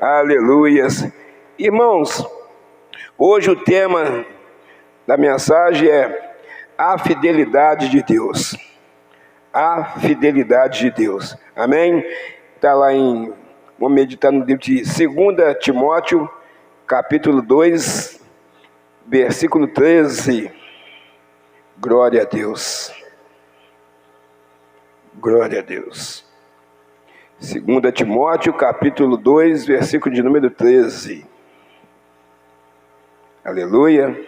Aleluias. Irmãos, hoje o tema da mensagem é a fidelidade de Deus. A fidelidade de Deus. Amém? Está lá vamos meditar no livro de 2 Timóteo, capítulo 2, versículo 13. Glória a Deus. Glória a Deus. 2 Timóteo, capítulo 2, versículo de número 13. Aleluia.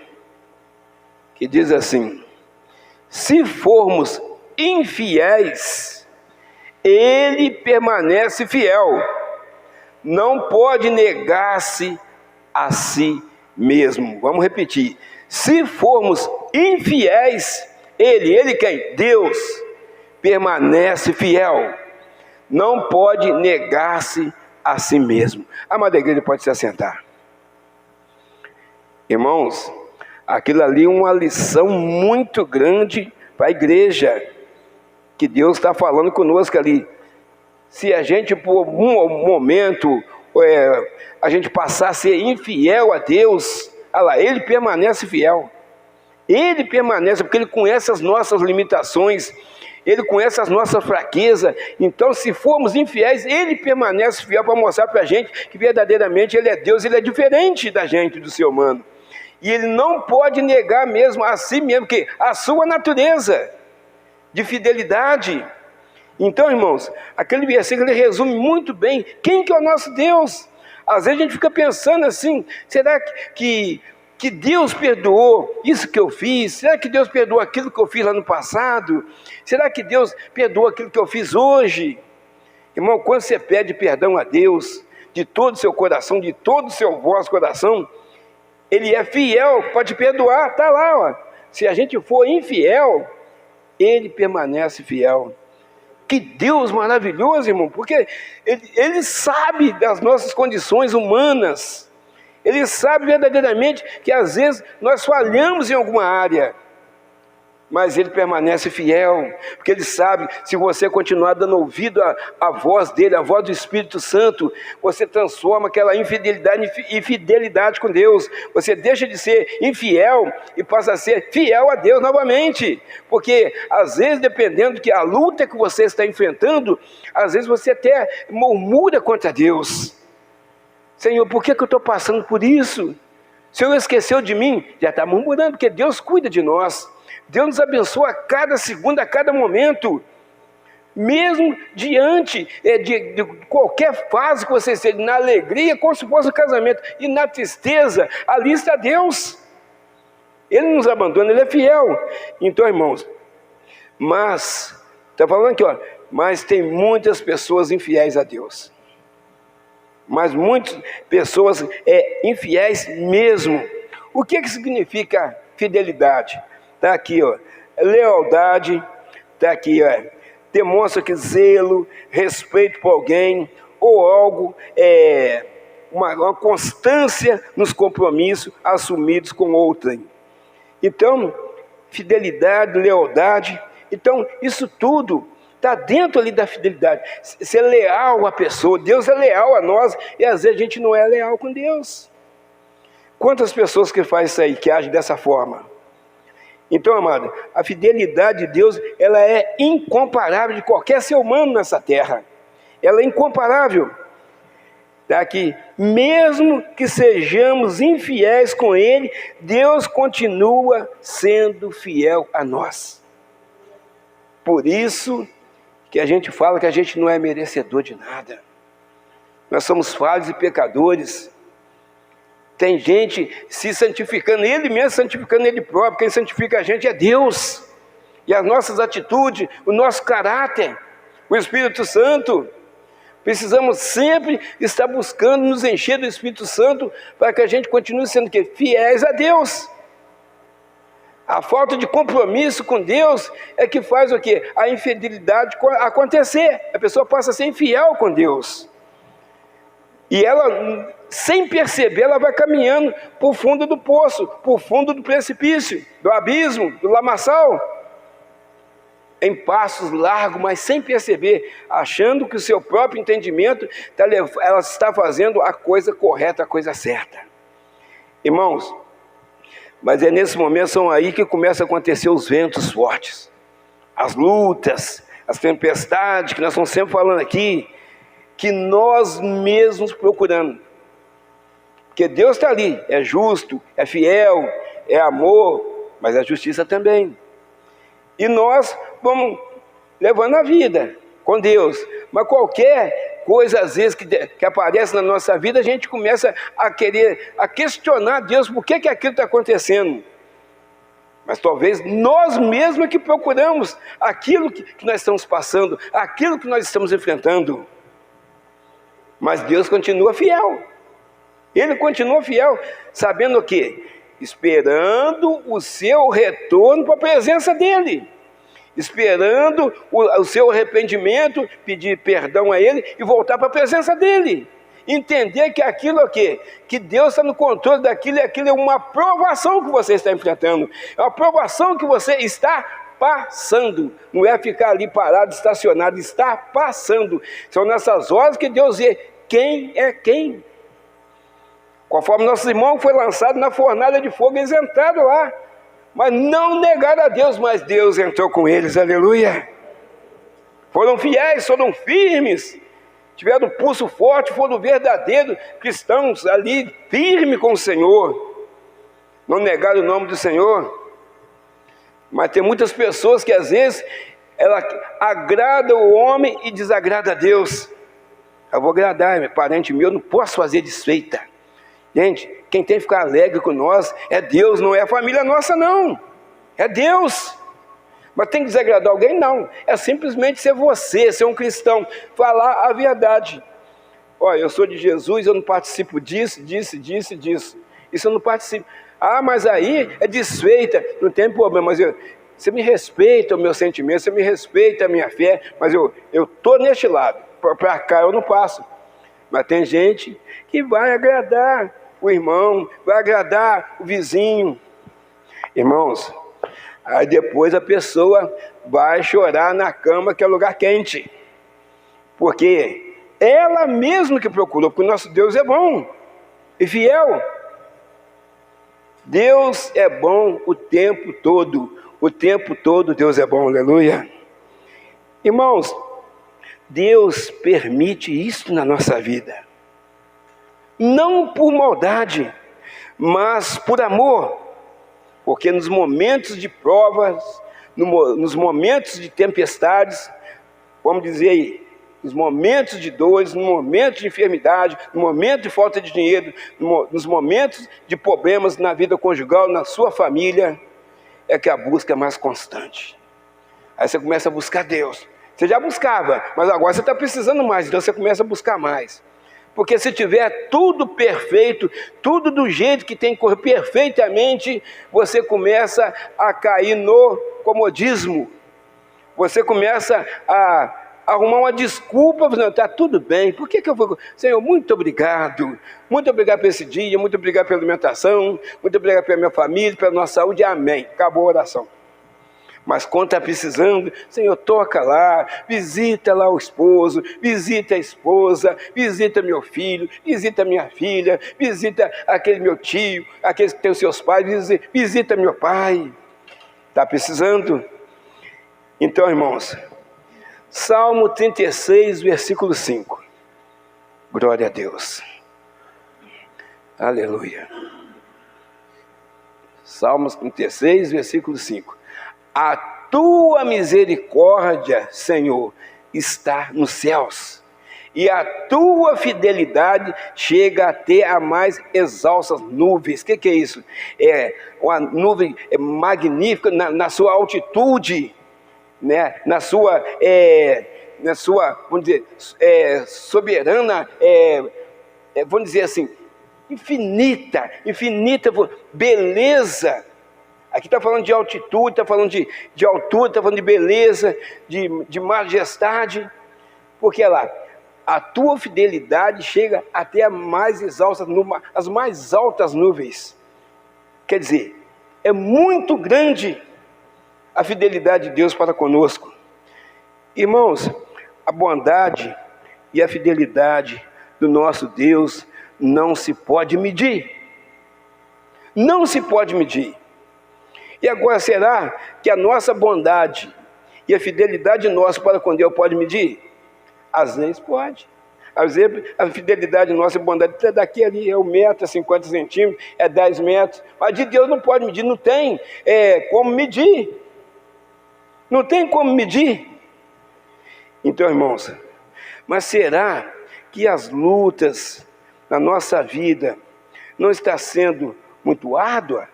Que diz assim: se formos infiéis, ele permanece fiel, não pode negar-se a si mesmo. Vamos repetir. Se formos infiéis, ele quem? Deus, permanece fiel, não pode negar-se a si mesmo. A amada igreja pode se assentar. Irmãos, aquilo ali é uma lição muito grande para a igreja, que Deus está falando conosco ali. Se a gente por um momento, a gente passar a ser infiel a Deus, olha lá, ele permanece fiel. Ele permanece, porque ele conhece as nossas limitações, ele conhece as nossas fraquezas. Então, se formos infiéis, ele permanece fiel para mostrar para a gente que verdadeiramente ele é Deus, ele é diferente da gente, do ser humano. E ele não pode negar mesmo a si mesmo, que a sua natureza de fidelidade. Então, irmãos, aquele versículo ele resume muito bem quem que é o nosso Deus. Às vezes a gente fica pensando assim, será que Deus perdoou isso que eu fiz? Será que Deus perdoou aquilo que eu fiz lá no passado? Será que Deus perdoou aquilo que eu fiz hoje? Irmão, quando você pede perdão a Deus, de todo o seu coração, de todo o seu vosso coração, ele é fiel para te perdoar, está lá, ó. Se a gente for infiel, ele permanece fiel. Que Deus maravilhoso, irmão, porque ele sabe das nossas condições humanas. Ele sabe verdadeiramente que às vezes nós falhamos em alguma área, mas ele permanece fiel, porque ele sabe, se você continuar dando ouvido à voz dele, à voz do Espírito Santo, você transforma aquela infidelidade em fidelidade com Deus. Você deixa de ser infiel e passa a ser fiel a Deus novamente, porque às vezes, dependendo que a luta que você está enfrentando, às vezes você até murmura contra Deus. Senhor, por que eu estou passando por isso? O Senhor esqueceu de mim? Já está murmurando, porque Deus cuida de nós. Deus nos abençoa a cada segundo, a cada momento. Mesmo diante de qualquer fase que você esteja, na alegria, como se fosse um casamento, e na tristeza, ali está Deus. Ele não nos abandona, Ele é fiel. Então, irmãos, mas, está falando aqui, ó, mas tem muitas pessoas infiéis a Deus. Mas muitas pessoas infiéis mesmo. O que significa fidelidade? Está aqui, ó, lealdade, está aqui, ó, demonstra que zelo, respeito por alguém, ou algo, uma constância nos compromissos assumidos com outrem. Então, fidelidade, lealdade, então isso tudo está dentro ali da fidelidade. Ser leal à pessoa, Deus é leal a nós, e às vezes a gente não é leal com Deus. Quantas pessoas que fazem isso aí, que agem dessa forma? Então, amado, a fidelidade de Deus, ela é incomparável de qualquer ser humano nessa terra. Ela é incomparável. Tá aqui, mesmo que sejamos infiéis com Ele, Deus continua sendo fiel a nós. Por isso que a gente fala que a gente não é merecedor de nada. Nós somos falhos e pecadores. Tem gente se santificando, ele mesmo santificando ele próprio. Quem santifica a gente é Deus. E as nossas atitudes, o nosso caráter, o Espírito Santo. Precisamos sempre estar buscando nos encher do Espírito Santo para que a gente continue sendo fiéis a Deus. A falta de compromisso com Deus é que faz o quê? A infidelidade acontecer. A pessoa passa a ser infiel com Deus. E ela, sem perceber, ela vai caminhando para o fundo do poço, para o fundo do precipício, do abismo, do lamaçal. em passos largos, mas sem perceber, achando que o seu próprio entendimento ela está fazendo a coisa correta, a coisa certa. Irmãos, mas é nesse momento, são aí que começam a acontecer os ventos fortes, as lutas, as tempestades, que nós estamos sempre falando aqui, que nós mesmos procuramos. Porque Deus está ali, é justo, é fiel, é amor, mas é justiça também. E nós vamos levando a vida com Deus. Mas qualquer coisa, às vezes, que aparece na nossa vida, a gente começa a questionar Deus, por que aquilo está acontecendo? Mas talvez nós mesmos é que procuramos aquilo que nós estamos passando, aquilo que nós estamos enfrentando. Mas Deus continua fiel. Ele continua fiel, sabendo o quê? Esperando o seu retorno para a presença dEle. Esperando o seu arrependimento, pedir perdão a Ele e voltar para a presença dEle. Entender que aquilo é o quê? Que Deus está no controle daquilo, e aquilo é uma provação que você está enfrentando. É uma provação que você está passando. Não é ficar ali parado, estacionado, está passando. São nessas horas que Deus vê quem é quem. Conforme nosso irmão foi lançado na fornalha de fogo, eles entraram lá, mas não negaram a Deus, mas Deus entrou com eles, aleluia. Foram fiéis, foram firmes, tiveram pulso forte, foram verdadeiros cristãos ali, firmes com o Senhor. Não negaram o nome do Senhor. Mas tem muitas pessoas que às vezes, ela agrada o homem e desagrada a Deus. Eu vou agradar, meu parente meu, não posso fazer desfeita. Gente, quem tem que ficar alegre com nós é Deus, não é a família nossa não, é Deus. Mas tem que desagradar alguém? Não, é simplesmente ser você, ser um cristão, falar a verdade. Olha, eu sou de Jesus, eu não participo disso. Isso eu não participo. Ah, mas aí é desfeita, não tem problema, mas você me respeita o meu sentimento, você me respeita a minha fé, mas eu estou neste lado, para cá eu não passo. Mas tem gente que vai agradar o irmão, vai agradar o vizinho. Irmãos, aí depois a pessoa vai chorar na cama, que é lugar quente. Porque ela mesma que procurou, porque o nosso Deus é bom e fiel. Deus é bom o tempo todo Deus é bom, aleluia. Irmãos, Deus permite isso na nossa vida, não por maldade, mas por amor, porque nos momentos de provas, nos momentos de tempestades, vamos dizer aí, nos momentos de dores, no momento de enfermidade, no momento de falta de dinheiro, nos momentos de problemas na vida conjugal, na sua família, é que a busca é mais constante. Aí você começa a buscar Deus. Você já buscava, mas agora você está precisando mais, então você começa a buscar mais. Porque se tiver tudo perfeito, tudo do jeito que tem que correr perfeitamente, você começa a cair no comodismo. Você começa a arrumar uma desculpa, não, está tudo bem, por que eu vou... Senhor, muito obrigado por esse dia, muito obrigado pela alimentação, muito obrigado pela minha família, pela nossa saúde, amém. Acabou a oração. Mas quando está precisando, Senhor, toca lá, visita lá o esposo, visita a esposa, visita meu filho, visita minha filha, visita aquele meu tio, aqueles que tem os seus pais, visita meu pai. Está precisando? Então, irmãos, Salmo 36, versículo 5. Glória a Deus. Aleluia. Salmos 36, versículo 5. A tua misericórdia, Senhor, está nos céus, e a tua fidelidade chega até a mais exaltas nuvens. O que é isso? É uma nuvem magnífica na sua altitude, né? na sua, vamos dizer, soberana, vamos dizer assim, infinita beleza. Aqui está falando de altitude, está falando de altura, está falando de beleza, de majestade, porque lá, a tua fidelidade chega até as mais altas nuvens. Quer dizer, é muito grande a fidelidade de Deus para conosco. Irmãos, a bondade e a fidelidade do nosso Deus não se pode medir. Não se pode medir. E agora, será que a nossa bondade e a fidelidade nossa para com Deus pode medir? Às vezes pode. Às vezes a fidelidade nossa e bondade é daqui ali, é 1 metro, é 50 centímetros, é 10 metros. Mas de Deus não pode medir, não tem como medir. Não tem como medir. Então, irmãos, mas será que as lutas na nossa vida não estão sendo muito árduas?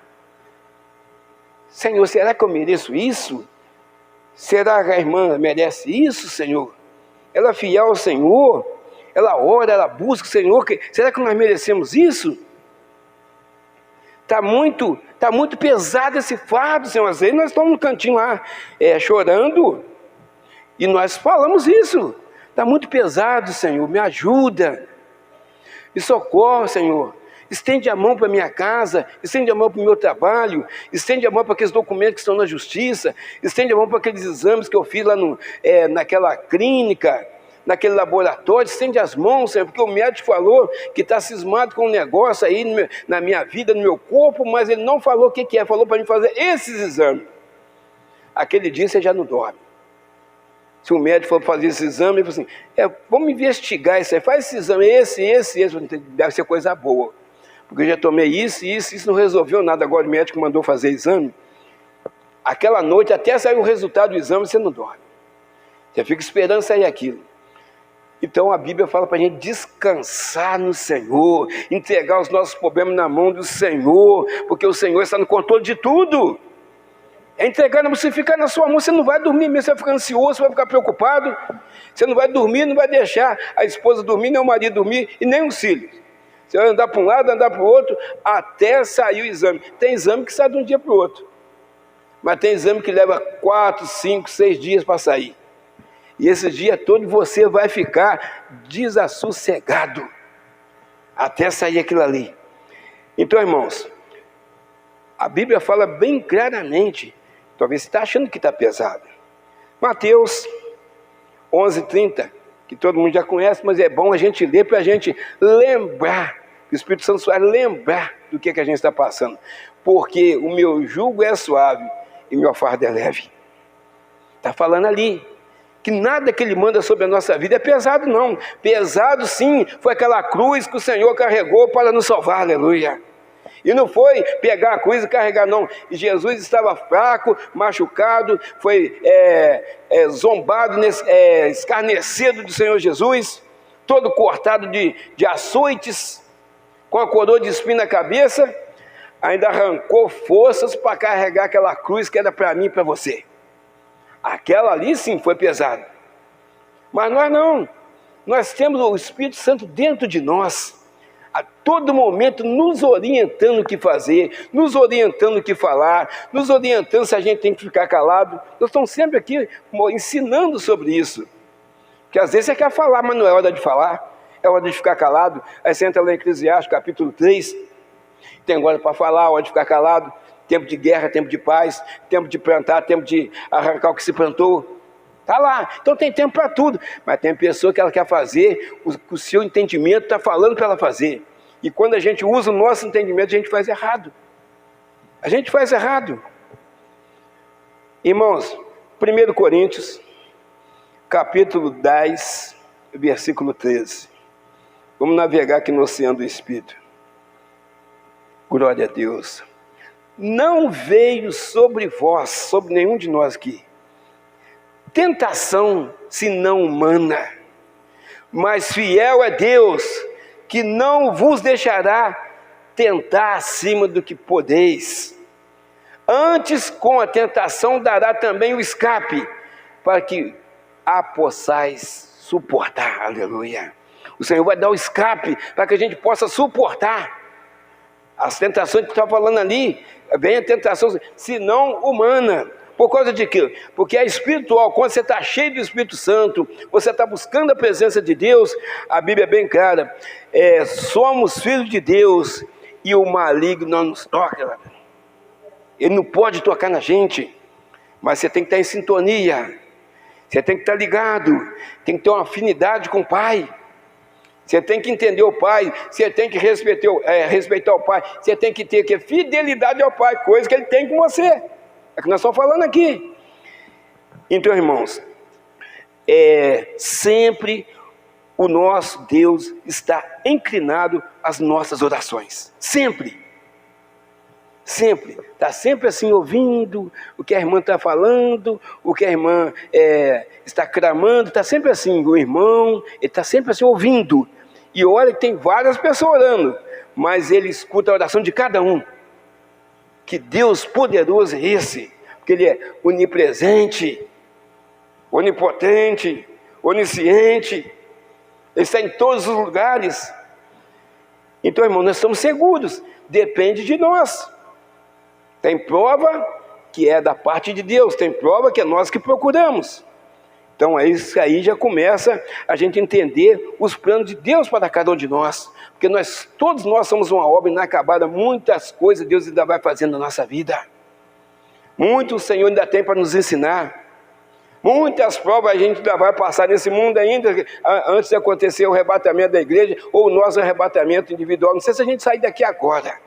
Senhor, será que eu mereço isso? Será que a irmã merece isso, Senhor? Ela é fiel ao Senhor, ela ora, ela busca o Senhor. Será que nós merecemos isso? Está muito pesado esse fardo, Senhor. Às vezes nós estamos no cantinho lá, chorando, e nós falamos isso. Está muito pesado, Senhor, me ajuda. Me socorre, Senhor. Estende a mão para a minha casa, estende a mão para o meu trabalho, estende a mão para aqueles documentos que estão na justiça, estende a mão para aqueles exames que eu fiz lá naquela clínica, naquele laboratório. Estende as mãos, Senhor, porque o médico falou que está cismado com um negócio aí na minha vida, no meu corpo, mas ele não falou o que é, falou para mim fazer esses exames. Aquele dia você já não dorme. Se o médico for fazer esse exame, ele falou assim, vamos investigar isso aí, faz esse exame, esse, deve ser coisa boa. Porque eu já tomei isso, não resolveu nada, agora o médico mandou fazer exame. Aquela noite, até sair o resultado do exame, você não dorme. Você fica esperando sair aquilo. Então a Bíblia fala para a gente descansar no Senhor, entregar os nossos problemas na mão do Senhor, porque o Senhor está no controle de tudo. É entregar, você ficar na sua mão, você não vai dormir mesmo, você vai ficar ansioso, você vai ficar preocupado, você não vai dormir, não vai deixar a esposa dormir, nem o marido dormir, e nem os filhos. Você vai andar para um lado, andar para o outro, até sair o exame. Tem exame que sai de um dia para o outro, mas tem exame que leva 4, 5, 6 dias para sair. E esse dia todo você vai ficar desassossegado, até sair aquilo ali. Então, irmãos, a Bíblia fala bem claramente. Talvez você está achando que está pesado. Mateus 11:30, que todo mundo já conhece, mas é bom a gente ler para a gente lembrar, que o Espírito Santo vai lembrar do que a gente está passando. Porque o meu jugo é suave e meu fardo é leve. Está falando ali que nada que Ele manda sobre a nossa vida é pesado, não. Pesado sim, foi aquela cruz que o Senhor carregou para nos salvar, aleluia. E não foi pegar a cruz e carregar, não. E Jesus estava fraco, machucado, foi zombado, escarnecido do Senhor Jesus, todo cortado de açoites, com a coroa de espinho na cabeça, ainda arrancou forças para carregar aquela cruz que era para mim e para você. Aquela ali sim foi pesada. Mas nós não. Nós temos o Espírito Santo dentro de nós, a todo momento nos orientando o que fazer, nos orientando o que falar, nos orientando se a gente tem que ficar calado. Nós estamos sempre aqui ensinando sobre isso. Porque às vezes você quer falar, mas não é hora de falar, é hora de ficar calado. Aí você entra lá em Eclesiastes, capítulo 3, tem hora para falar, hora de ficar calado, tempo de guerra, tempo de paz, tempo de plantar, tempo de arrancar o que se plantou. Está lá, então tem tempo para tudo, mas tem pessoa que ela quer fazer o seu entendimento está falando para ela fazer, e quando a gente usa o nosso entendimento, a gente faz errado. A gente faz errado. Irmãos, 1 Coríntios, capítulo 10, versículo 13. Vamos navegar aqui no oceano do Espírito. Glória a Deus. Não veio sobre vós, sobre nenhum de nós aqui, tentação senão humana, mas fiel é Deus, que não vos deixará tentar acima do que podeis. Antes, com a tentação, dará também o escape, para que a possais suportar. Aleluia. O Senhor vai dar o escape, para que a gente possa suportar as tentações que está falando ali. Vem a tentação, senão humana. Por causa de quê? Porque é espiritual. Quando você está cheio do Espírito Santo, você está buscando a presença de Deus, a Bíblia é bem clara, somos filhos de Deus, e o maligno não nos toca. Ele não pode tocar na gente. mas você tem que estar em sintonia, você tem que estar ligado, tem que ter uma afinidade com o Pai. Você tem que entender o Pai, você tem que respeitar o Pai, você tem que ter fidelidade ao Pai, coisa que Ele tem com você. É o que nós estamos falando aqui. Então, irmãos, sempre o nosso Deus está inclinado às nossas orações. Sempre. Sempre. Está sempre assim ouvindo o que a irmã está falando, o que a irmã está clamando, está sempre assim. O irmão, ele está sempre assim ouvindo. E olha que tem várias pessoas orando, mas ele escuta a oração de cada um. Que Deus poderoso é esse, porque Ele é onipresente, onipotente, onisciente, Ele está em todos os lugares. Então, irmão, nós estamos seguros, depende de nós. Tem prova que é da parte de Deus, tem prova que é nós que procuramos. Então, isso aí já começa a gente entender os planos de Deus para cada um de nós. Porque todos nós somos uma obra inacabada, muitas coisas Deus ainda vai fazendo na nossa vida. Muito o Senhor ainda tem para nos ensinar. Muitas provas a gente ainda vai passar nesse mundo ainda, antes de acontecer o arrebatamento da igreja, ou o nosso arrebatamento individual. Não sei se a gente sair daqui agora.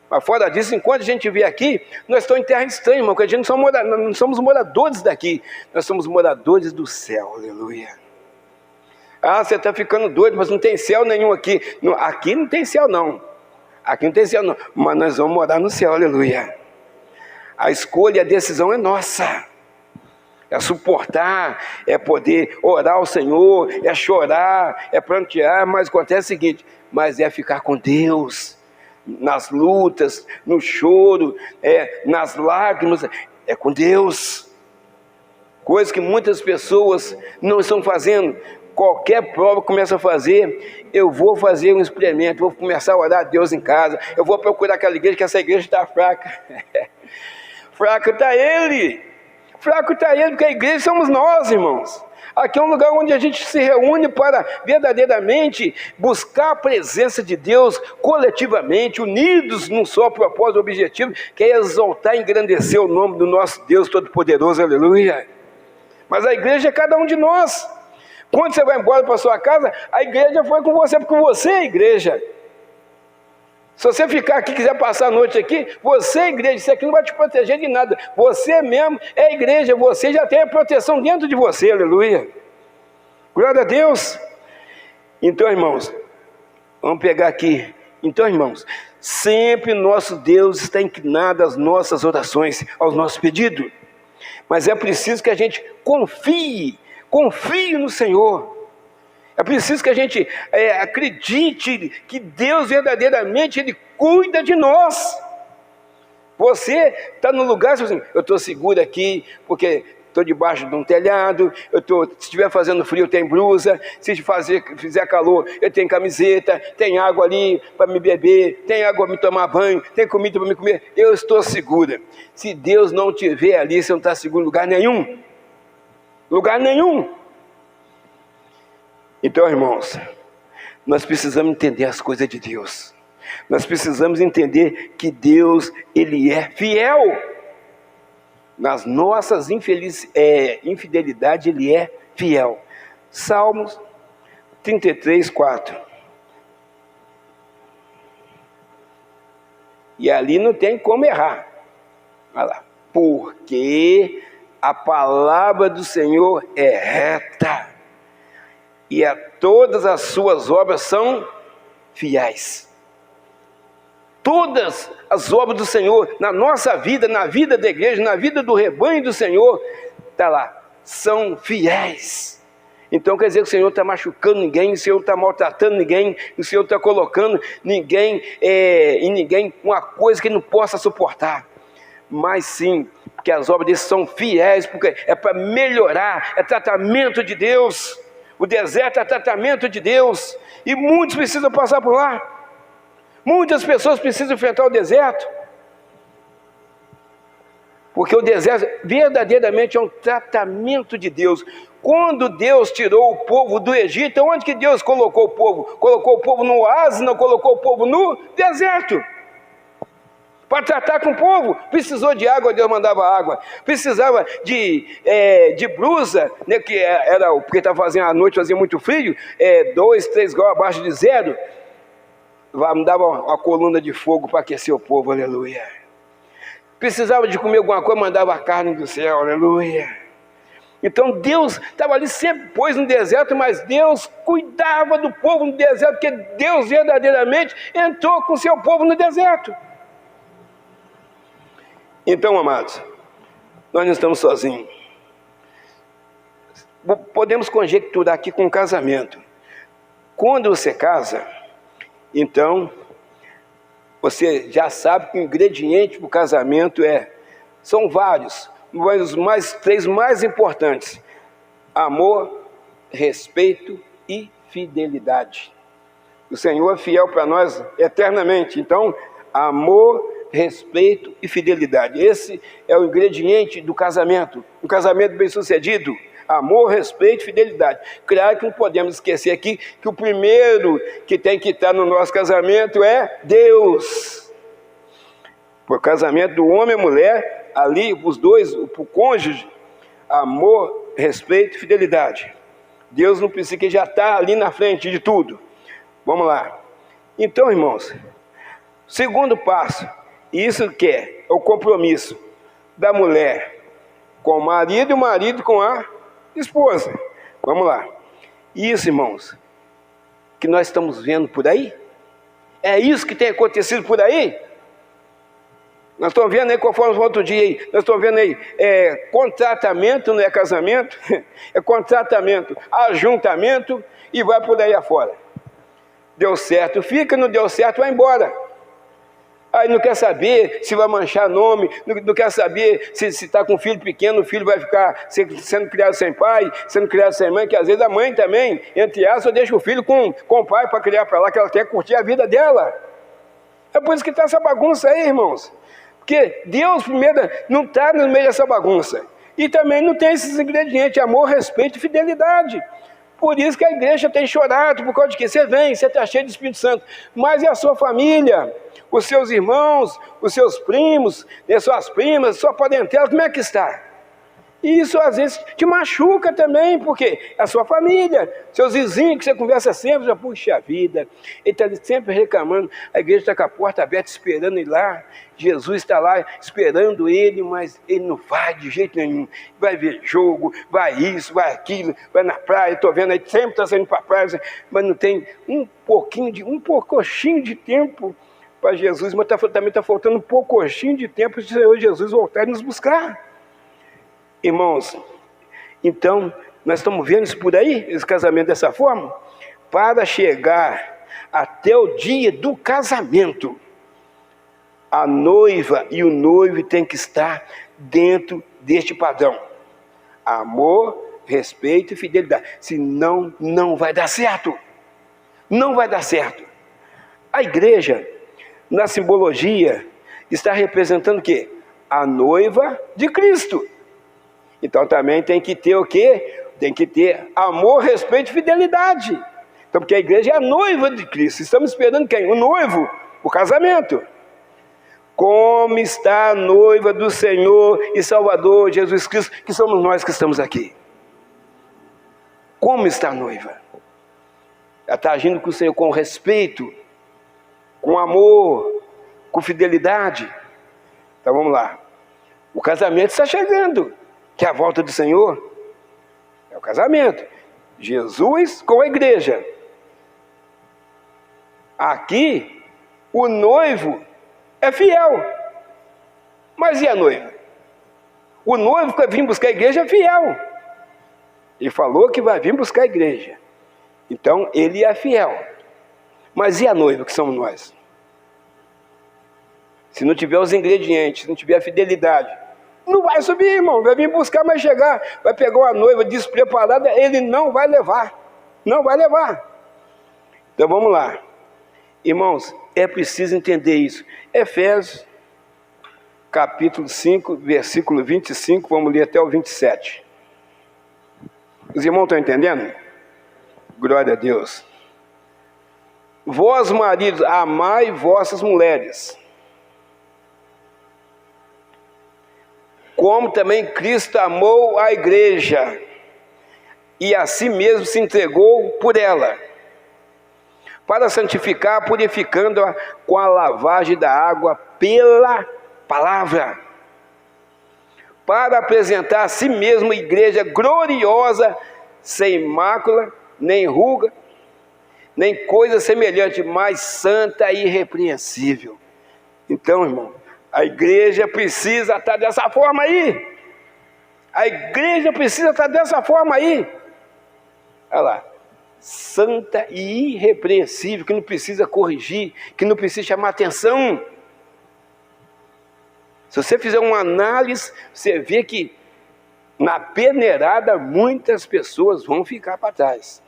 Mas fora disso, enquanto a gente vier aqui, nós estamos em terra estranha, irmão, porque a gente não somos moradores daqui, nós somos moradores do céu, aleluia. Ah, você está ficando doido, mas não tem céu nenhum aqui. Não, aqui não tem céu não, aqui não tem céu não, mas nós vamos morar no céu, aleluia. A escolha e a decisão é nossa. É suportar, é poder orar ao Senhor, é chorar, é prantear, mas acontece o seguinte, mas é ficar com Deus. Nas lutas, no choro, nas lágrimas, é com Deus. Coisa que muitas pessoas não estão fazendo. Qualquer prova que começa a fazer, eu vou fazer um experimento, vou começar a orar a Deus em casa, eu vou procurar aquela igreja, que essa igreja está fraca. Fraco está ele, porque a igreja somos nós, irmãos. Aqui é um lugar onde a gente se reúne para verdadeiramente buscar a presença de Deus coletivamente, unidos num só propósito objetivo, que é exaltar e engrandecer o nome do nosso Deus Todo-Poderoso, aleluia. Mas a igreja é cada um de nós. Quando você vai embora para a sua casa, a igreja foi com você, porque você é a igreja. Se você ficar aqui, quiser passar a noite aqui, você é a igreja, isso aqui não vai te proteger de nada. Você mesmo é a igreja, você já tem a proteção dentro de você, aleluia. Glória a Deus. Então, irmãos, vamos pegar aqui. Então, irmãos, sempre nosso Deus está inclinado às nossas orações, aos nossos pedidos. Mas é preciso que a gente confie no Senhor. É preciso que a gente acredite que Deus verdadeiramente Ele cuida de nós. Você está no lugar, assim, eu estou seguro aqui, porque estou debaixo de um telhado, se estiver fazendo frio eu tenho blusa, se fizer calor eu tenho camiseta, tem água ali para me beber, tem água para me tomar banho, tem comida para me comer, eu estou segura. Se Deus não te vê ali, você não está seguro em lugar nenhum. Lugar nenhum. Então, irmãos, nós precisamos entender as coisas de Deus. Nós precisamos entender que Deus, Ele é fiel. Nas nossas infidelidades, Ele é fiel. Salmos 33, 4. E ali não tem como errar. Olha lá. Porque a palavra do Senhor é reta, e todas as suas obras são fiéis. Todas as obras do Senhor, na nossa vida, na vida da igreja, na vida do rebanho do Senhor, está lá, são fiéis. Então quer dizer que o Senhor está machucando ninguém, o Senhor está maltratando ninguém, o Senhor está colocando ninguém em ninguém uma coisa que não possa suportar. Mas sim, porque as obras deles são fiéis, porque é para melhorar, é tratamento de Deus. O deserto é tratamento de Deus, e muitos precisam passar por lá. Muitas pessoas precisam enfrentar o deserto, porque o deserto verdadeiramente é um tratamento de Deus. Quando Deus tirou o povo do Egito, onde que Deus colocou o povo? Colocou o povo no oásis, não colocou o povo no deserto. Para tratar com o povo, precisou de água, Deus mandava água. Precisava de blusa, né, que era porque estava fazendo à noite, fazia muito frio, 2, 3 graus abaixo de zero. Mandava uma coluna de fogo para aquecer o povo, aleluia. Precisava de comer alguma coisa, mandava a carne do céu, aleluia. Então Deus estava ali sempre, pôs no deserto, mas Deus cuidava do povo no deserto, porque Deus verdadeiramente entrou com o seu povo no deserto. Então, amados, nós não estamos sozinhos. Podemos conjecturar aqui com o casamento. Quando você casa, então, você já sabe que o ingrediente para o casamento são vários, mas os 3 mais importantes: amor, respeito e fidelidade. O Senhor é fiel para nós eternamente. Então, amor, respeito e fidelidade. Esse é o ingrediente do casamento. Um casamento bem sucedido: amor, respeito e fidelidade. Claro que não podemos esquecer aqui que o primeiro que tem que estar no nosso casamento é Deus. Por casamento do homem e mulher, ali os dois, o cônjuge, amor, respeito e fidelidade. Deus não precisa, que já está ali na frente de tudo. Vamos lá. Então, irmãos, segundo passo, isso que é o compromisso da mulher com o marido e o marido com a esposa. Vamos lá. Isso, irmãos, que nós estamos vendo por aí, é isso que tem acontecido por aí. Nós estamos vendo aí, conforme o outro dia aí, nós estamos vendo aí, contratamento, não é casamento, é contratamento, ajuntamento, e vai por aí afora. Deu certo, fica, não deu certo, vai embora. Aí não quer saber se vai manchar nome, não quer saber se está com um filho pequeno, o filho vai ficar sendo criado sem pai, sendo criado sem mãe, que às vezes a mãe também, entre aspas, deixa o filho com o pai para criar para lá, que ela quer curtir a vida dela. É por isso que está essa bagunça aí, irmãos. Porque Deus, primeiro, não está no meio dessa bagunça. E também não tem esses ingredientes: amor, respeito e fidelidade. Por isso que a igreja tem chorado, por causa de que você vem, você está cheio de Espírito Santo, mas e a sua família, os seus irmãos, os seus primos, as suas primas, sua parentela, como é que está? E isso às vezes te machuca também, porque a sua família, seus vizinhos que você conversa sempre, já puxa vida, ele está sempre reclamando, a igreja está com a porta aberta esperando ele lá, Jesus está lá esperando ele, mas ele não vai de jeito nenhum. Vai ver jogo, vai isso, vai aquilo, vai na praia, estou vendo aí, sempre está saindo para a praia, mas não tem um pouquinho de tempo para Jesus, mas também está faltando um pouquinho de tempo para o Senhor Jesus voltar e nos buscar. Irmãos, então, nós estamos vendo isso por aí, esse casamento dessa forma, para chegar até o dia do casamento. A noiva e o noivo têm que estar dentro deste padrão: amor, respeito e fidelidade. Senão, não vai dar certo. Não vai dar certo. A igreja, na simbologia, está representando o quê? A noiva de Cristo. Então também tem que ter o quê? Tem que ter amor, respeito e fidelidade. Então, porque a igreja é a noiva de Cristo. Estamos esperando quem? O noivo, o casamento. Como está a noiva do Senhor e Salvador Jesus Cristo, que somos nós que estamos aqui? Como está a noiva? Ela está agindo com o Senhor com respeito, com amor, com fidelidade. Então vamos lá. O casamento está chegando, que é a volta do Senhor. É o casamento. Jesus com a igreja. Aqui, o noivo é fiel. Mas e a noiva? O noivo que vai vir buscar a igreja é fiel. Ele falou que vai vir buscar a igreja. Então, ele é fiel. Mas e a noiva, que somos nós? Se não tiver os ingredientes, se não tiver a fidelidade, não vai subir, irmão. Vai vir buscar, mas chegar, vai pegar uma noiva despreparada, ele não vai levar. Não vai levar. Então, vamos lá. Irmãos, é preciso entender isso. Efésios, capítulo 5, versículo 25, vamos ler até o 27. Os irmãos estão entendendo? Glória a Deus. Vós, maridos, amai vossas mulheres, como também Cristo amou a igreja e a si mesmo se entregou por ela, para santificar, purificando-a com a lavagem da água pela palavra, para apresentar a si mesmo igreja gloriosa, sem mácula, nem ruga, nem coisa semelhante, mas santa e irrepreensível. Então, irmão, a igreja precisa estar dessa forma aí. A igreja precisa estar dessa forma aí. Olha lá, santa e irrepreensível, que não precisa corrigir, que não precisa chamar atenção. Se você fizer uma análise, você vê que na peneirada muitas pessoas vão ficar para trás.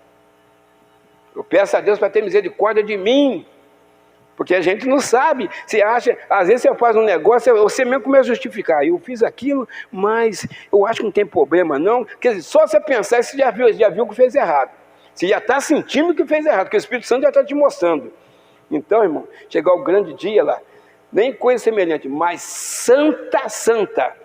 Eu peço a Deus para ter misericórdia de mim, porque a gente não sabe. Você acha, às vezes você faz um negócio, você mesmo começa a justificar. Eu fiz aquilo, mas eu acho que não tem problema não. Quer dizer, só você pensar, você já viu que fez errado. Você já está sentindo que fez errado, porque o Espírito Santo já está te mostrando. Então, irmão, chegar o grande dia lá, nem coisa semelhante, mas santa, santa,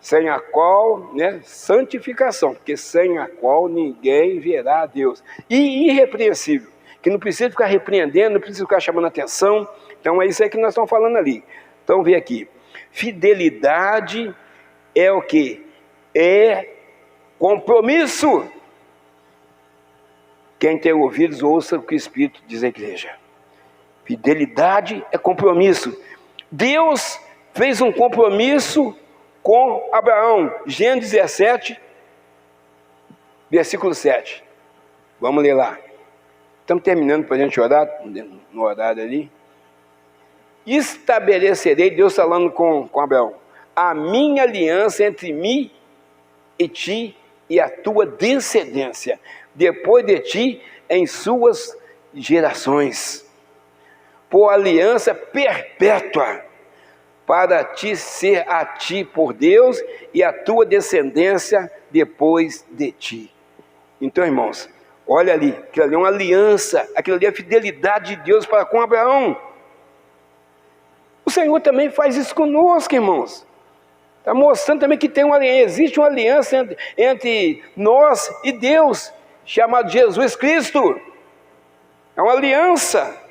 sem a qual, santificação, porque sem a qual ninguém verá a Deus. E irrepreensível, que não precisa ficar repreendendo, não precisa ficar chamando atenção. Então é isso aí que nós estamos falando ali. Então vê aqui, fidelidade é o quê? É compromisso. Quem tem ouvidos, ouça o que o Espírito diz à igreja. Fidelidade é compromisso. Deus fez um compromisso com Abraão. Gênesis 17, versículo 7. Vamos ler lá. Estamos terminando para a gente orar, no horário ali. Estabelecerei, Deus falando com Abraão, a minha aliança entre mim e ti e a tua descendência, depois de ti, em suas gerações, por aliança perpétua, para te ser a ti por Deus e a tua descendência depois de ti. Então, irmãos, olha ali, aquilo ali é uma aliança, aquilo ali é a fidelidade de Deus para com Abraão. O Senhor também faz isso conosco, irmãos. Está mostrando também que existe uma aliança entre nós e Deus, chamada Jesus Cristo. É uma aliança.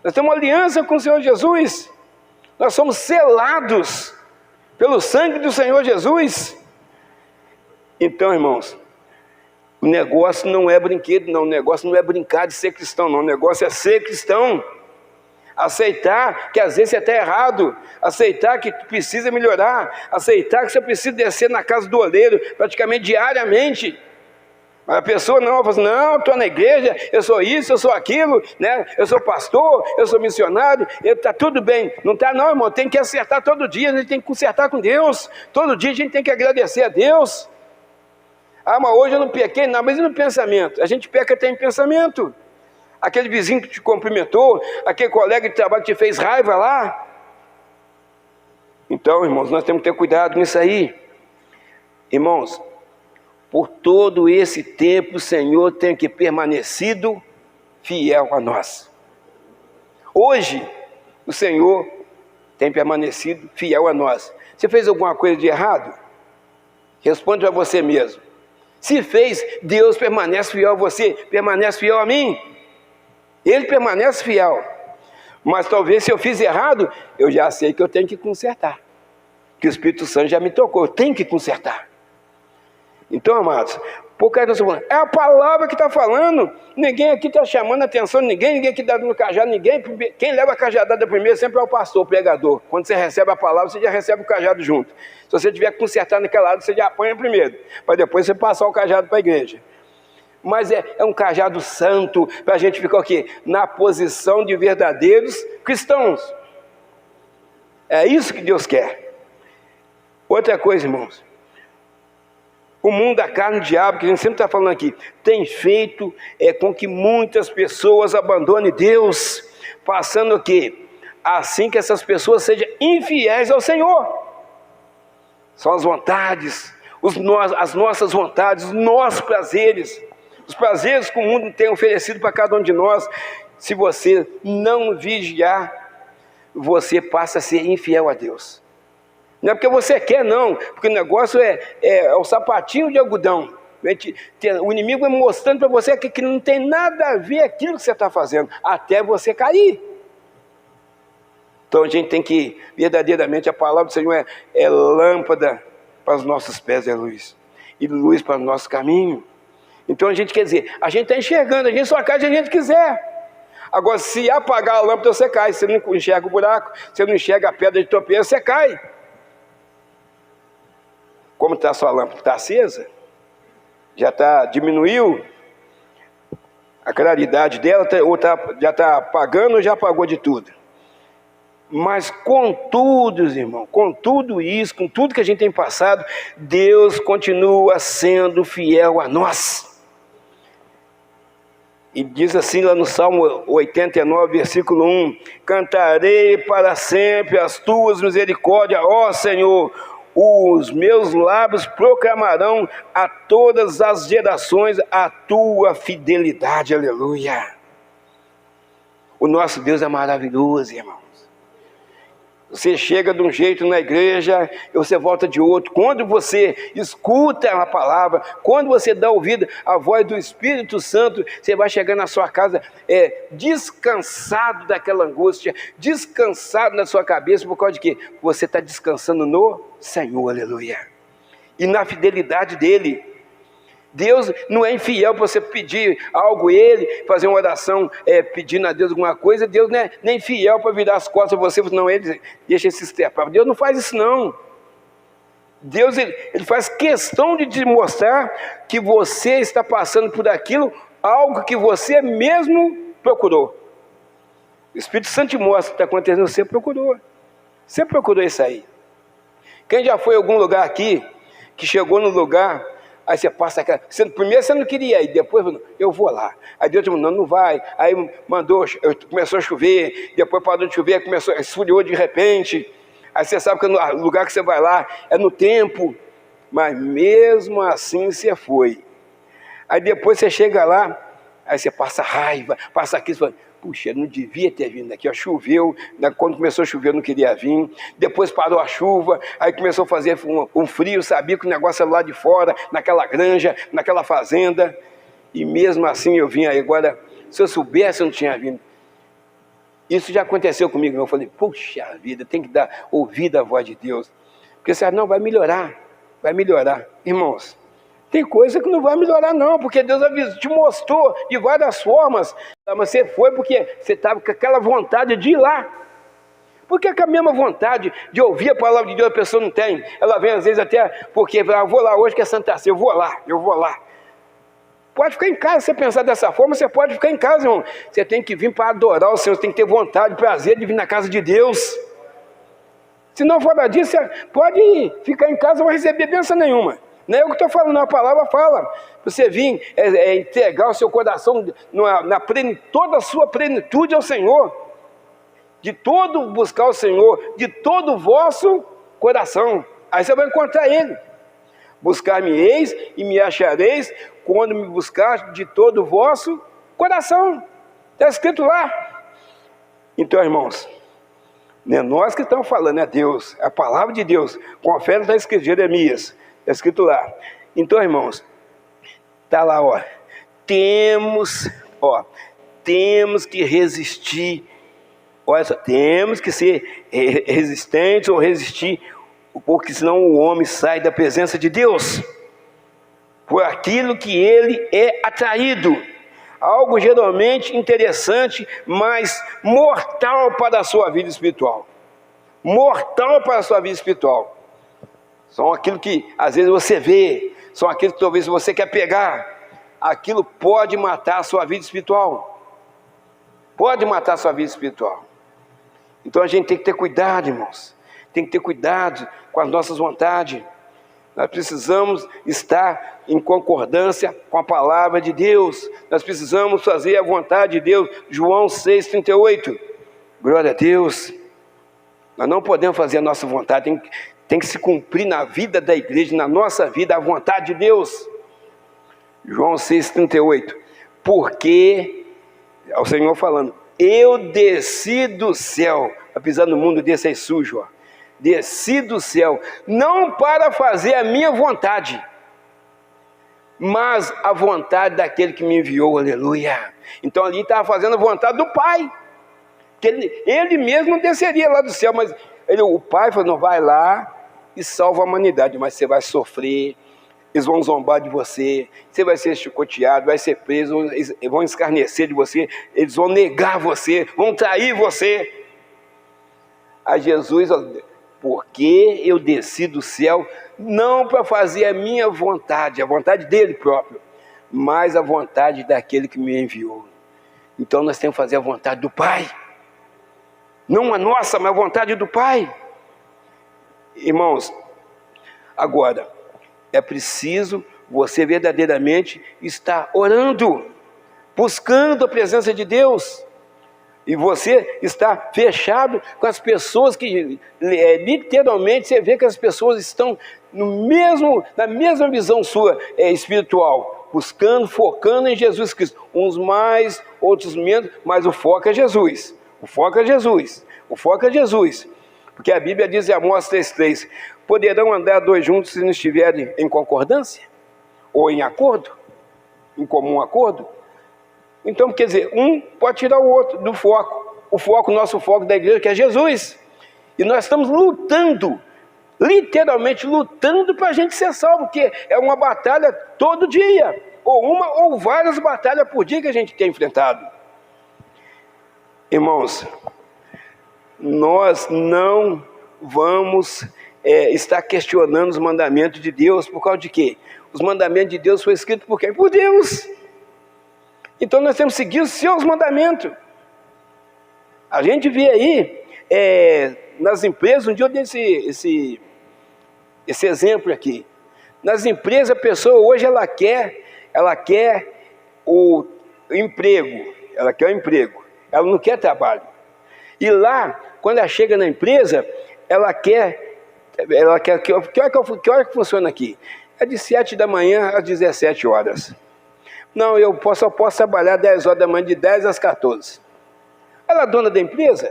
Nós temos uma aliança com o Senhor Jesus. Nós somos selados pelo sangue do Senhor Jesus. Então, irmãos, o negócio não é brinquedo, não. O negócio não é brincar de ser cristão, não. O negócio é ser cristão. Aceitar que às vezes você está errado. Aceitar que precisa melhorar. Aceitar que você precisa descer na casa do oleiro praticamente diariamente. Mas a pessoa não, fala assim, não, estou na igreja, eu sou isso, eu sou aquilo, eu sou pastor, eu sou missionário, está tudo bem. Não está não, irmão, tem que acertar todo dia, a gente tem que consertar com Deus. Todo dia a gente tem que agradecer a Deus. Ah, mas hoje eu não pequei, não, mas e no pensamento? A gente peca até em pensamento. Aquele vizinho que te cumprimentou, aquele colega de trabalho que te fez raiva lá. Então, irmãos, nós temos que ter cuidado nisso aí. Irmãos, por todo esse tempo o Senhor tem que permanecido fiel a nós. Hoje, o Senhor tem permanecido fiel a nós. Você fez alguma coisa de errado? Responde a você mesmo. Se fez, Deus permanece fiel a você, permanece fiel a mim. Ele permanece fiel. Mas talvez se eu fiz errado, eu já sei que eu tenho que consertar. Que o Espírito Santo já me tocou, eu tenho que consertar. Então, amados, por causa disso, é a palavra que está falando. Ninguém aqui está chamando a atenção de ninguém aqui está dando cajado, ninguém. Quem leva a cajadada primeiro sempre é o pastor, o pregador. Quando você recebe a palavra, você já recebe o cajado junto. Se você tiver que consertar naquela lado, você já apanha primeiro, para depois você passar o cajado para a igreja. Mas é um cajado santo, para a gente ficar aqui na posição de verdadeiros cristãos. É isso que Deus quer. Outra coisa, irmãos. O mundo da carne, o diabo, que a gente sempre está falando aqui, tem feito com que muitas pessoas abandonem Deus, passando o quê? Assim que essas pessoas sejam infiéis ao Senhor. São as vontades, as nossas vontades, os nossos prazeres, os prazeres que o mundo tem oferecido para cada um de nós. Se você não vigiar, você passa a ser infiel a Deus. Não é porque você quer, não, porque o negócio é o sapatinho de algodão. O inimigo vai mostrando para você que não tem nada a ver aquilo que você está fazendo, até você cair. Então a gente tem que, verdadeiramente, a palavra do Senhor é lâmpada para os nossos pés, é luz, e luz para o nosso caminho. Então a gente quer dizer, a gente está enxergando, a gente só cai se a gente quiser. Agora, se apagar a lâmpada, você cai. Você não enxerga o buraco, você não enxerga a pedra de tropeço, você cai. Como está a sua lâmpada? Está acesa? Diminuiu a claridade dela, ou já está apagando, ou já apagou de tudo. Mas com tudo, irmão, com tudo isso, com tudo que a gente tem passado, Deus continua sendo fiel a nós. E diz assim lá no Salmo 89, versículo 1: cantarei para sempre as tuas misericórdias, ó Senhor, os meus lábios proclamarão a todas as gerações a tua fidelidade, aleluia. O nosso Deus é maravilhoso, irmão. Você chega de um jeito na igreja e você volta de outro. Quando você escuta a palavra, quando você dá ouvido à voz do Espírito Santo, você vai chegar na sua casa descansado daquela angústia, descansado na sua cabeça, por causa de quê? Você está descansando no Senhor, aleluia, e na fidelidade dEle. Deus não é infiel para você pedir algo a Ele, fazer uma oração pedindo a Deus alguma coisa. Deus não é nem infiel para virar as costas a você, não, Ele deixa esse estrepar. Deus não faz isso, não. Deus ele faz questão de te mostrar que você está passando por aquilo, algo que você mesmo procurou. O Espírito Santo te mostra o que está acontecendo, você procurou isso aí. Quem já foi em algum lugar aqui, que chegou no lugar, aí você passa aquela... Primeiro você não queria ir, depois eu vou lá. Aí Deus te mandou, não vai. Aí começou a chover, depois parou de chover, esfriou de repente. Aí você sabe que o lugar que você vai lá é no tempo, mas mesmo assim você foi. Aí depois você chega lá, aí você passa raiva, passa aquilo, você fala, puxa, não devia ter vindo aqui, ó, choveu, quando começou a chover eu não queria vir, depois parou a chuva, aí começou a fazer um frio, sabia que o negócio era lá de fora, naquela granja, naquela fazenda, e mesmo assim eu vim aí. Agora, se eu soubesse eu não tinha vindo. Isso já aconteceu comigo, eu falei, puxa vida, tem que dar ouvido à voz de Deus, porque você não vai melhorar, irmãos. Tem coisa que não vai melhorar não, porque Deus te mostrou de várias formas, mas você foi porque você estava com aquela vontade de ir lá. Porque com a mesma vontade de ouvir a palavra de Deus a pessoa não tem. Ela vem às vezes até porque, eu vou lá hoje que é Santa Ceia, eu vou lá. Pode ficar em casa, se você pensar dessa forma, você pode ficar em casa, irmão. Você tem que vir para adorar o Senhor, você tem que ter vontade, prazer de vir na casa de Deus. Se não for disso, você pode ficar em casa e não vai receber bênção nenhuma. Não é eu que estou falando, a palavra fala. Você vir entregar o seu coração toda a sua plenitude ao Senhor. De todo buscar o Senhor, de todo o vosso coração. Aí você vai encontrar Ele. Buscar-me-eis e me achareis quando me buscar de todo o vosso coração. Está escrito lá. Então, irmãos, não é nós que estamos falando, é Deus. É a palavra de Deus. Confere, está escrito, Jeremias. Está escrito lá. Então, irmãos, está lá, temos que resistir, olha só, temos que ser resistentes ou resistir, porque senão o homem sai da presença de Deus, por aquilo que ele é atraído, algo geralmente interessante, mas mortal para a sua vida espiritual, são aquilo que às vezes você vê, são aquilo que talvez você quer pegar, aquilo pode matar a sua vida espiritual, então a gente tem que ter cuidado, irmãos, tem que ter cuidado com as nossas vontades, nós precisamos estar em concordância com a palavra de Deus, nós precisamos fazer a vontade de Deus, João 6,38, glória a Deus, nós não podemos fazer a nossa vontade, tem que se cumprir na vida da igreja, na nossa vida, a vontade de Deus. João 6,38. Porque, é o Senhor falando, eu desci do céu, apesar do mundo desse aí sujo, desci do céu, não para fazer a minha vontade, mas a vontade daquele que me enviou, aleluia. Então ali estava fazendo a vontade do Pai, que ele mesmo desceria lá do céu, mas o Pai falou, não, vai lá e salva a humanidade, mas você vai sofrer, eles vão zombar de você, você vai ser chicoteado, vai ser preso, eles vão escarnecer de você, eles vão negar você, vão trair você. A Jesus, porque eu desci do céu, não para fazer a minha vontade, a vontade dele próprio, mas a vontade daquele que me enviou. Então nós temos que fazer a vontade do Pai, não a nossa, mas a vontade do Pai. Irmãos, agora, é preciso você verdadeiramente estar orando, buscando a presença de Deus. E você está fechado com as pessoas que, literalmente, você vê que as pessoas estão na mesma visão sua espiritual, buscando, focando em Jesus Cristo. Uns mais, outros menos, mas o foco é Jesus. O foco é Jesus. O foco é Jesus. Porque a Bíblia diz em Amós 3,3, poderão andar dois juntos se não estiverem em concordância? Ou em acordo? Em comum acordo? Então, quer dizer, um pode tirar o outro do foco. O nosso foco da igreja, que é Jesus. E nós estamos lutando, literalmente lutando para a gente ser salvo, porque é uma batalha todo dia. Ou uma ou várias batalhas por dia que a gente tem enfrentado. Irmãos, nós não vamos estar questionando os mandamentos de Deus por causa de quê? Os mandamentos de Deus foram escritos por quem? Por Deus. Então nós temos que seguir os seus mandamentos. A gente vê aí, nas empresas, um dia eu dei esse exemplo aqui. Nas empresas, a pessoa hoje ela quer o emprego, ela não quer trabalho. E lá, quando ela chega na empresa, que hora que funciona aqui? É de 7 da manhã às 17 horas. Não, eu só posso trabalhar 10 horas da manhã, de 10 às 14. Ela é dona da empresa?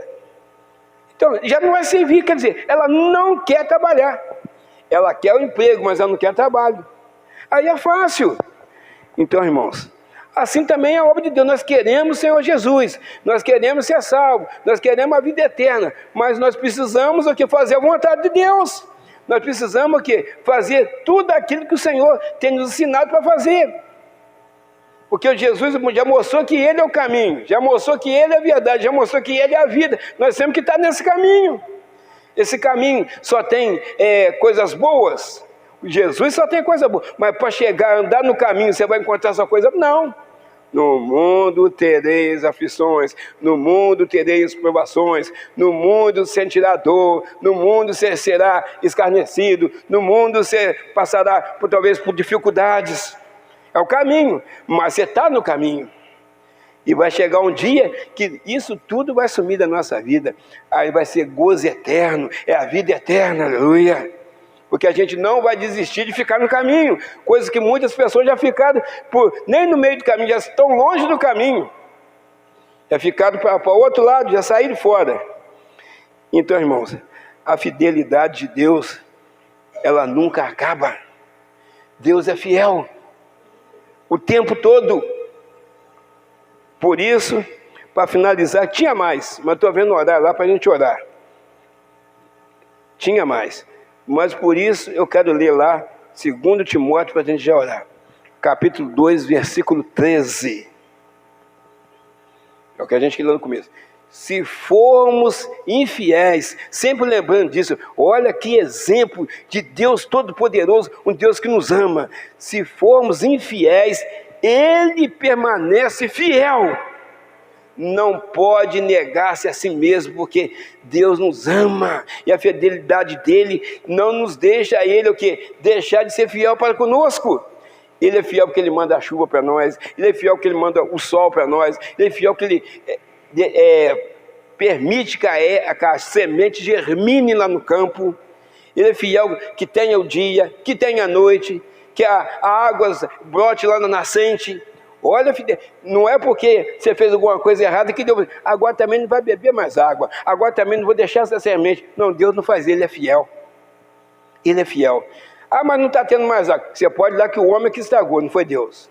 Então, já não vai servir, quer dizer, ela não quer trabalhar. Ela quer o emprego, mas ela não quer trabalho. Aí é fácil. Então, irmãos, assim também é a obra de Deus. Nós queremos o Senhor Jesus, nós queremos ser salvos, nós queremos a vida eterna, mas nós precisamos fazer a vontade de Deus. Nós precisamos fazer tudo aquilo que o Senhor tem nos ensinado para fazer. Porque Jesus já mostrou que Ele é o caminho, já mostrou que Ele é a verdade, já mostrou que Ele é a vida. Nós temos que estar nesse caminho. Esse caminho só tem coisas boas. Jesus só tem coisa boa. Mas para chegar, andar no caminho, você vai encontrar essa coisa? Não. No mundo tereis aflições, no mundo tereis provações, no mundo sentirá dor, no mundo você será escarnecido, no mundo você passará talvez por dificuldades. É o caminho, mas você está no caminho. E vai chegar um dia que isso tudo vai sumir da nossa vida. Aí vai ser gozo eterno, é a vida eterna, aleluia. Porque a gente não vai desistir de ficar no caminho. Coisas que muitas pessoas já ficaram, nem no meio do caminho, já estão longe do caminho. Já ficaram para o outro lado, já saíram fora. Então, irmãos, a fidelidade de Deus, ela nunca acaba. Deus é fiel o tempo todo. Por isso, para finalizar, tinha mais, mas estou vendo orar lá para a gente orar. Tinha mais, mas por isso eu quero ler lá 2 Timóteo para a gente já orar. Capítulo 2, versículo 13. É o que a gente queria no começo. Se formos infiéis, sempre lembrando disso, olha que exemplo de Deus Todo-Poderoso, um Deus que nos ama. Se formos infiéis, Ele permanece fiel. Não pode negar-se a si mesmo, porque Deus nos ama, e a fidelidade dEle não nos deixa Ele deixar de ser fiel para conosco. Ele é fiel porque Ele manda a chuva para nós, Ele é fiel porque Ele manda o sol para nós, Ele é fiel porque Ele permite que a semente germine lá no campo. Ele é fiel que tenha o dia, que tenha a noite, que a água brote lá na nascente. Olha, não é porque você fez alguma coisa errada que Deus... Agora também não vai beber mais água. Agora também não vou deixar essa semente. Não, Deus não faz, Ele é fiel. Ele é fiel. Ah, mas não está tendo mais água. Você pode dar que o homem que estragou, não foi Deus.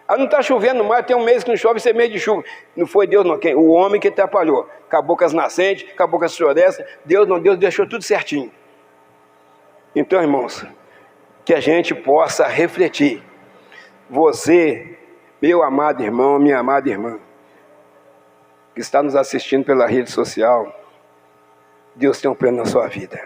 Ah, não está chovendo mais, tem um mês que não chove, isso é mês de chuva. Não foi Deus não, quem? O homem que atrapalhou. Acabou com as nascentes, acabou com as florestas. Deus não, Deus deixou tudo certinho. Então, irmãos, que a gente possa refletir. Você, meu amado irmão, minha amada irmã, que está nos assistindo pela rede social, Deus tem um plano na sua vida.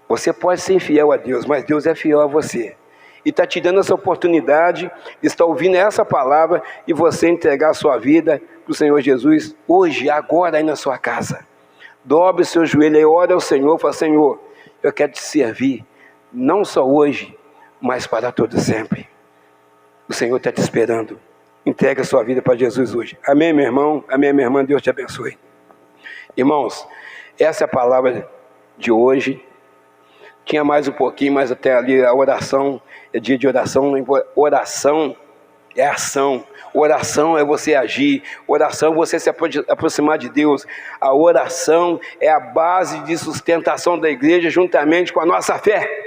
Você pode ser infiel a Deus, mas Deus é fiel a você. E está te dando essa oportunidade, está ouvindo essa palavra e você entregar a sua vida para o Senhor Jesus hoje, agora aí na sua casa. Dobre o seu joelho e ore ao Senhor, fala: Senhor, eu quero te servir, não só hoje, mas para todo sempre. O Senhor está te esperando. Entrega a sua vida para Jesus hoje. Amém, meu irmão? Amém, minha irmã? Deus te abençoe. Irmãos, essa é a palavra de hoje. Tinha mais um pouquinho, mas até ali a oração, é dia de oração. Oração é ação. Oração é você agir. Oração é você se aproximar de Deus. A oração é a base de sustentação da igreja juntamente com a nossa fé.